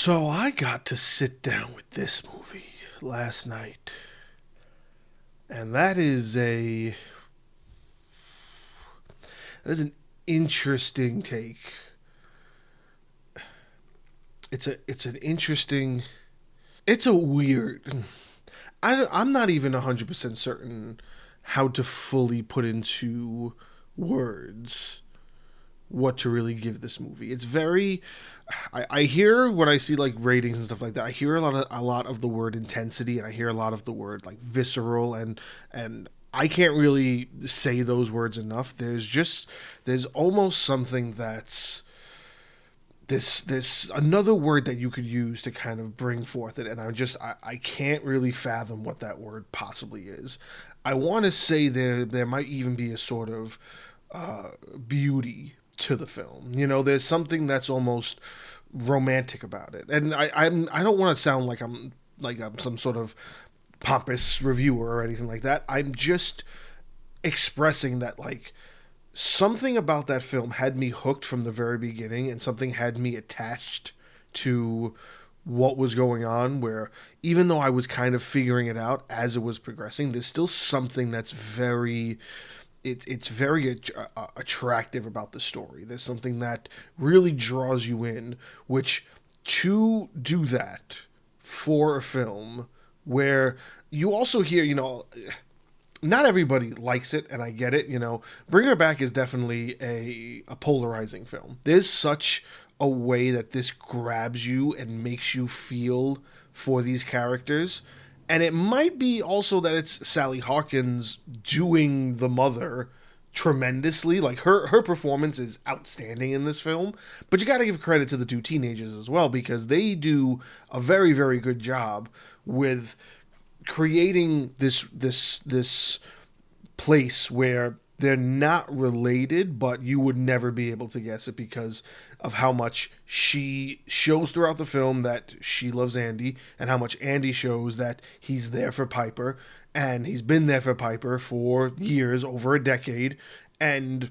So I got to sit down with this movie last night, and that is an interesting take. It's an interesting it's a weird. I'm not even 100% certain how to fully put into words what to really give this movie. It's very. I hear when I see like ratings and stuff like that. I hear a lot of the word intensity, and I hear a lot of the word like visceral, and I can't really say those words enough. There's almost something that's this another word that you could use to kind of bring forth it, and I can't really fathom what that word possibly is. I want to say there might even be a sort of beauty to the film. There's something that's almost romantic about it, and I don't want to sound like I'm some sort of pompous reviewer or anything like that. I'm just expressing that like something about that film had me hooked from the very beginning, and something had me attached to what was going on, where even though I was kind of figuring it out as it was progressing, there's still something that's it's very attractive about the story. There's something that really draws you in, which to do that for a film where you also hear, not everybody likes it, and I get it. Bring Her Back is definitely a polarizing film. There's such a way that this grabs you and makes you feel for these characters. And it might be also that it's Sally Hawkins doing the mother tremendously. Like her performance is outstanding in this film, but you got to give credit to the two teenagers as well, because they do a very very good job with creating this place where they're not related, but you would never be able to guess it because of how much she shows throughout the film that she loves Andy, and how much Andy shows that he's there for Piper, and he's been there for Piper for years, over a decade. And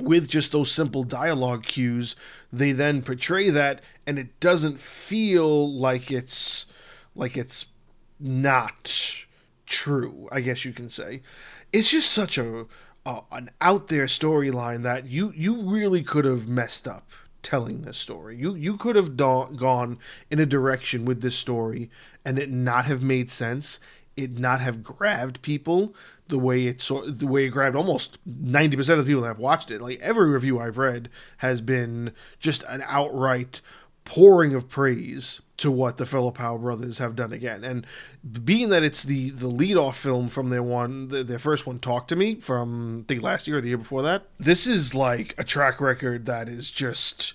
with just those simple dialogue cues, they then portray that, and it doesn't feel like it's not true, I guess you can say. It's just such an out there storyline that you really could have messed up telling this story. You could have gone in a direction with this story and it not have made sense, it not have grabbed people the way it grabbed almost 90% of the people that have watched it. Like every review I've read has been just an outright pouring of praise to what the Cinephile brothers have done again. And being that it's the lead off film from their first one, Talk to Me, from I think last year or the year before that, this is like a track record that is just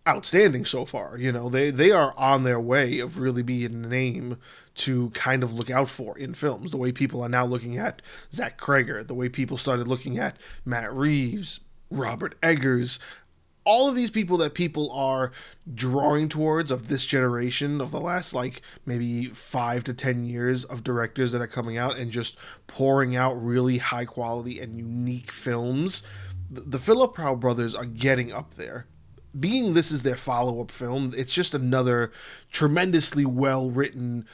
outstanding so far. They are on their way of really being a name to kind of look out for in films. The way people are now looking at Zach Kreger, the way people started looking at Matt Reeves, Robert Eggers, all of these people that people are drawing towards, of this generation, of the last like maybe 5 to 10 years of directors that are coming out and just pouring out really high quality and unique films. The Cinephile brothers are getting up there. Being this is their follow-up film, it's just another tremendously well written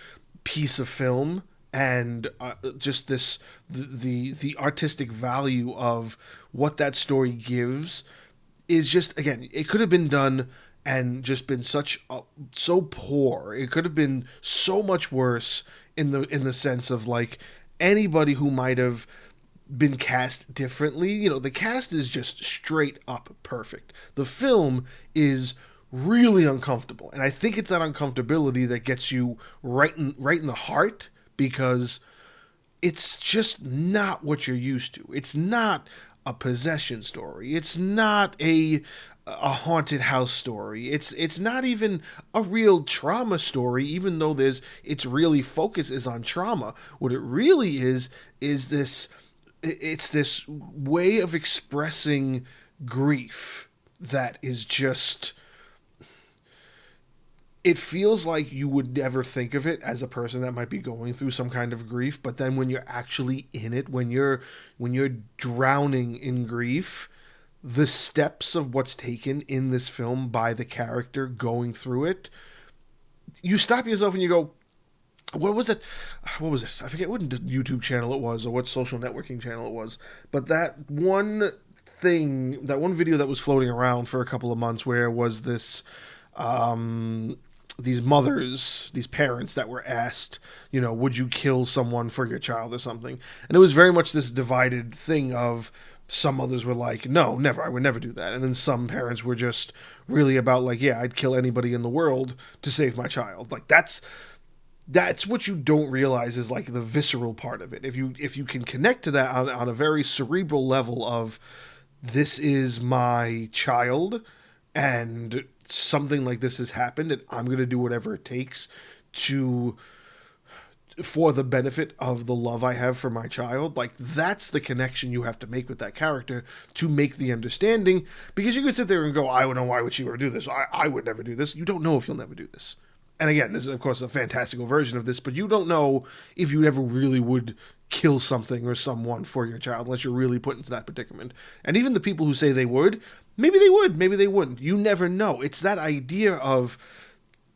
piece of film, and just the artistic value of what that story gives is just, again, it could have been done and just been so poor. It could have been so much worse in the sense of like anybody who might have been cast differently. The cast is just straight up perfect. The film is really uncomfortable, and I think it's that uncomfortability that gets you right in the heart, because it's just not what you're used to. It's not a possession story. It's not a haunted house story. It's not even a real trauma story, even though its really focus is on trauma. What it really is this way of expressing grief that is just, it feels like you would never think of it as a person that might be going through some kind of grief, but then when you're actually in it, when you're drowning in grief, the steps of what's taken in this film by the character going through it you stop yourself and you go, what was it? What was it? I forget what YouTube channel it was or what social networking channel it was. But that one video that was floating around for a couple of months, where was this, um, these mothers, these parents that were asked, would you kill someone for your child or something? And it was very much this divided thing of, some mothers were like, no, never, I would never do that. And then some parents were just really about like, yeah, I'd kill anybody in the world to save my child. Like that's what you don't realize is like the visceral part of it. If you can connect to that on a very cerebral level of, this is my child and something like this has happened and I'm going to do whatever it takes to, for the benefit of the love I have for my child, like that's the connection you have to make with that character to make the understanding. Because you could sit there and go, I would know, why would she ever do this? I would never do this. You don't know if you'll never do this. And again, this is of course a fantastical version of this, but you don't know if you ever really would kill something or someone for your child unless you're really put into that predicament. And even the people who say they would, maybe they wouldn't. You never know. It's that idea of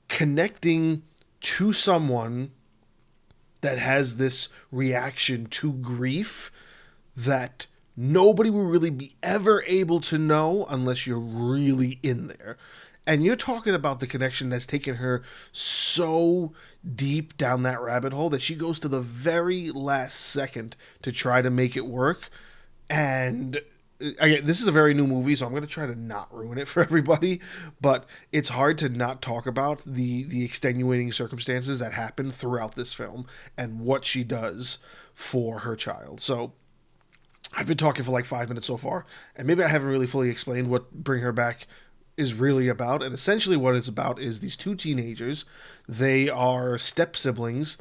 connecting to someone that has this reaction to grief that nobody will really be ever able to know unless you're really in there. And you're talking about the connection that's taken her so deep down that rabbit hole that she goes to the very last second to try to make it work. And again, this is a very new movie, so I'm going to try to not ruin it for everybody. But it's hard to not talk about the extenuating circumstances that happen throughout this film and what she does for her child. So I've been talking for like 5 minutes so far, and maybe I haven't really fully explained what Bring Her Back is really about. And essentially what it's about is these two teenagers. They are step siblings.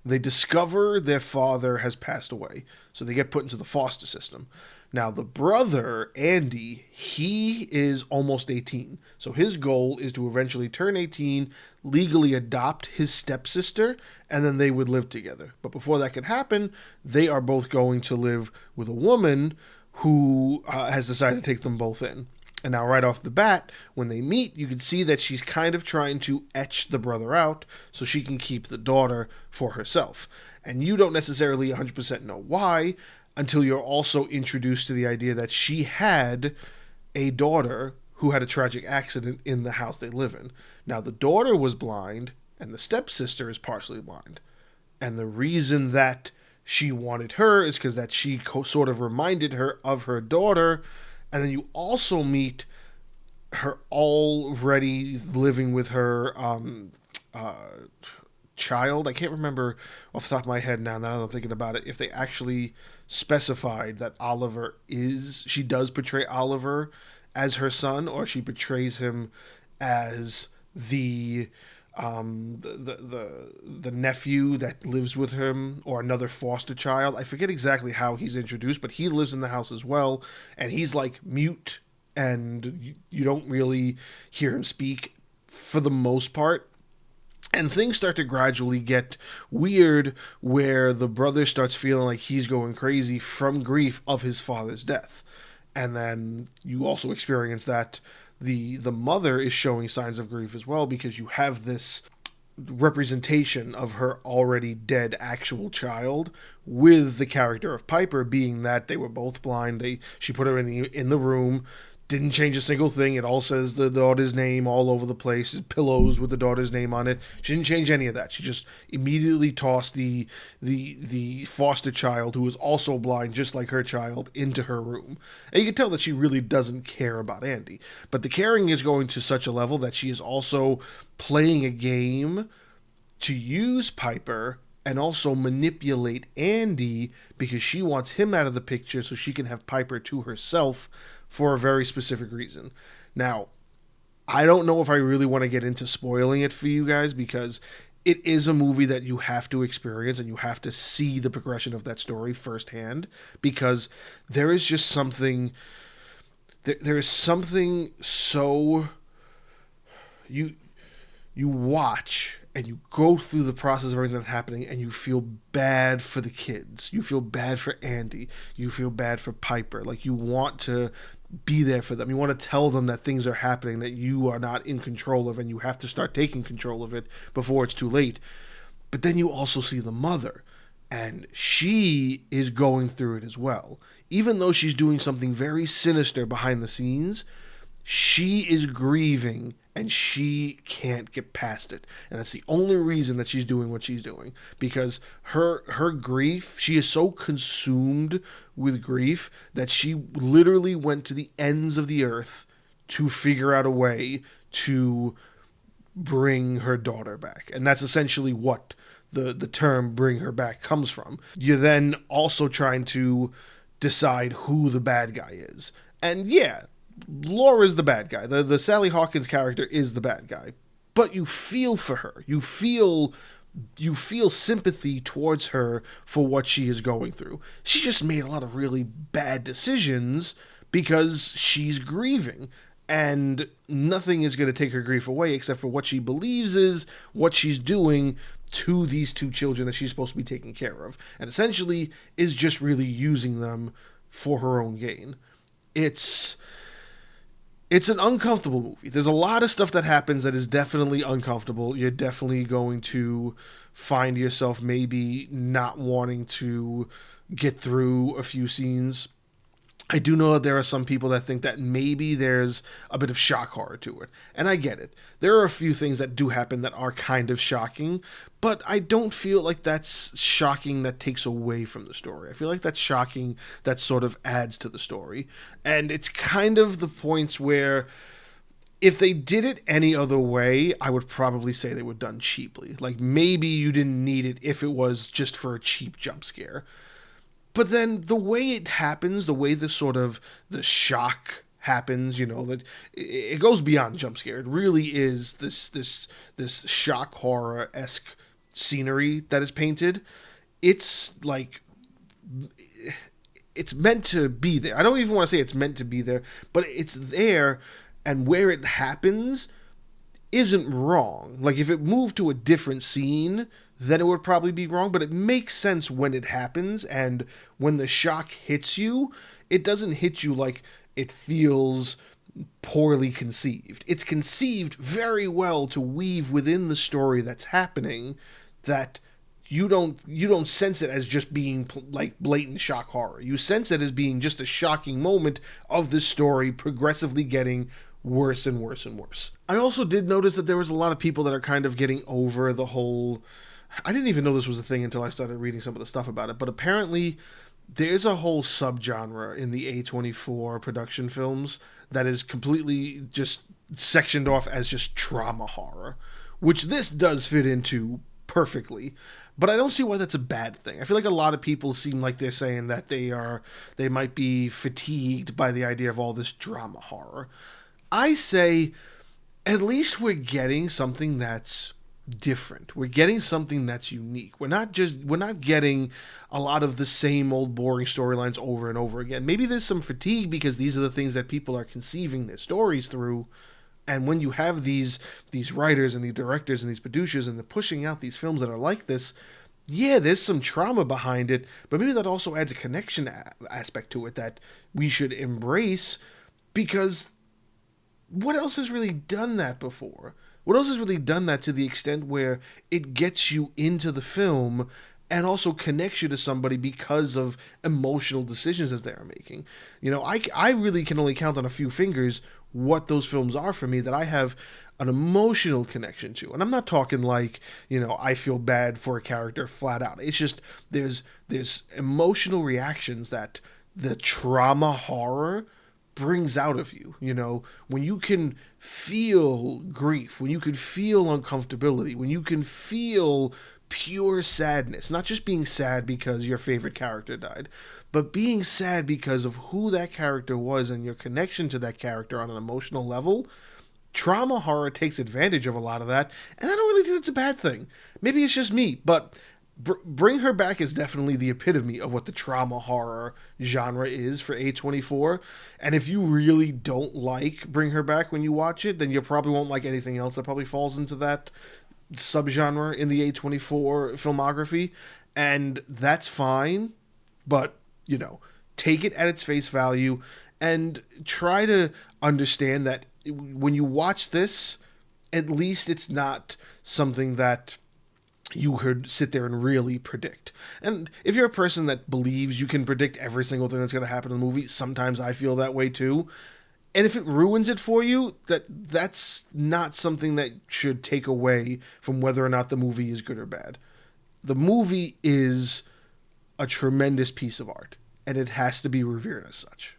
They discover their father has passed away, so they get put into the foster system. Now, the brother, Andy, he is almost 18. So his goal is to eventually turn 18, legally adopt his stepsister, and then they would live together. But before that could happen, they are both going to live with a woman who has decided to take them both in. And now, right off the bat, when they meet, you can see that she's kind of trying to etch the brother out so she can keep the daughter for herself. And you don't necessarily 100% know why until you're also introduced to the idea that she had a daughter who had a tragic accident in the house they live in. Now, the daughter was blind, and the stepsister is partially blind. And the reason that she wanted her is because that she sort of reminded her of her daughter. And then you also meet her already living with her child. I can't remember off the top of my head now that I'm thinking about it if they actually specified that she does portray Oliver as her son, or she portrays him as the nephew that lives with him, or another foster child. I forget exactly how he's introduced, but he lives in the house as well, and he's like mute, and you don't really hear him speak for the most part. And things start to gradually get weird where the brother starts feeling like he's going crazy from grief of his father's death. And then you also experience that the mother is showing signs of grief as well, because you have this representation of her already dead actual child with the character of Piper, being that they were both blind. She put her in the room, didn't change a single thing. It all says the daughter's name all over the place. Pillows with the daughter's name on it. She didn't change any of that. She just immediately tossed the foster child, who was also blind, just like her child, into her room. And you can tell that she really doesn't care about Andy. But the caring is going to such a level that she is also playing a game to use Piper and also manipulate Andy, because she wants him out of the picture so she can have Piper to herself for a very specific reason. Now, I don't know if I really want to get into spoiling it for you guys, because it is a movie that you have to experience and you have to see the progression of that story firsthand, because there is just something, there is something so, you watch and you go through the process of everything that's happening, and you feel bad for the kids. You feel bad for Andy. You feel bad for Piper. Like, you want to be there for them. You want to tell them that things are happening that you are not in control of, and you have to start taking control of it before it's too late. But then you also see the mother, and she is going through it as well. Even though she's doing something very sinister behind the scenes, she is grieving and she can't get past it. And that's the only reason that she's doing what she's doing, because her grief, she is so consumed with grief that she literally went to the ends of the earth to figure out a way to bring her daughter back. And that's essentially what the term bring her back comes from. You're then also trying to decide who the bad guy is. And yeah, Laura's the bad guy. The Sally Hawkins character is the bad guy. But you feel for her. You feel sympathy towards her for what she is going through. She just made a lot of really bad decisions because she's grieving. And nothing is going to take her grief away except for what she believes is what she's doing to these two children that she's supposed to be taking care of. And essentially is just really using them for her own gain. It's an uncomfortable movie. There's a lot of stuff that happens that is definitely uncomfortable. You're definitely going to find yourself maybe not wanting to get through a few scenes. I do know that there are some people that think that maybe there's a bit of shock horror to it. And I get it. There are a few things that do happen that are kind of shocking, but I don't feel like that's shocking that takes away from the story. I feel like that's shocking that sort of adds to the story. And it's kind of the points where if they did it any other way, I would probably say they were done cheaply. Like maybe you didn't need it if it was just for a cheap jump scare. But then the way it happens, the way the shock happens, that it goes beyond jump scare. It really is this shock horror-esque scenery that is painted. It's like it's meant to be there. I don't even want to say it's meant to be there, but it's there, and where it happens isn't wrong. Like if it moved to a different scene, then it would probably be wrong, but it makes sense when it happens, and when the shock hits you, it doesn't hit you like it feels poorly conceived. It's conceived very well to weave within the story that's happening, that you don't sense it as just being like blatant shock horror. You sense it as being just a shocking moment of the story progressively getting worse and worse and worse. I also did notice that there was a lot of people that are kind of getting over the whole... I didn't even know this was a thing until I started reading some of the stuff about it, but apparently there's a whole subgenre in the A24 production films that is completely just sectioned off as just trauma horror, which this does fit into perfectly. But I don't see why that's a bad thing. I feel like a lot of people seem like they're saying that they might be fatigued by the idea of all this drama horror. I say at least we're getting something that's different. We're getting something that's unique. We're not getting a lot of the same old boring storylines over and over again. Maybe there's some fatigue because these are the things that people are conceiving their stories through. And when you have these writers and these directors and these producers and they're pushing out these films that are like this, yeah, there's some trauma behind it, but maybe that also adds a connection aspect to it that we should embrace, because what else has really done that before? What else has really done that to the extent where it gets you into the film and also connects you to somebody because of emotional decisions that they're making? I really can only count on a few fingers what those films are for me that I have an emotional connection to. And I'm not talking like, I feel bad for a character flat out. It's just there's emotional reactions that the trauma horror brings out of you. When you can feel grief, when you can feel uncomfortability, when you can feel pure sadness, not just being sad because your favorite character died, but being sad because of who that character was and your connection to that character on an emotional level. Trauma horror takes advantage of a lot of that, and I don't really think that's a bad thing. Maybe it's just me, but Bring Her Back is definitely the epitome of what the trauma horror genre is for A24. And if you really don't like Bring Her Back when you watch it, then you probably won't like anything else that probably falls into that subgenre in the A24 filmography. And that's fine, but, take it at its face value and try to understand that when you watch this, at least it's not something that you could sit there and really predict. And if you're a person that believes you can predict every single thing that's going to happen in the movie, sometimes I feel that way too. And if it ruins it for you, that's not something that should take away from whether or not the movie is good or bad. The movie is a tremendous piece of art, and it has to be revered as such.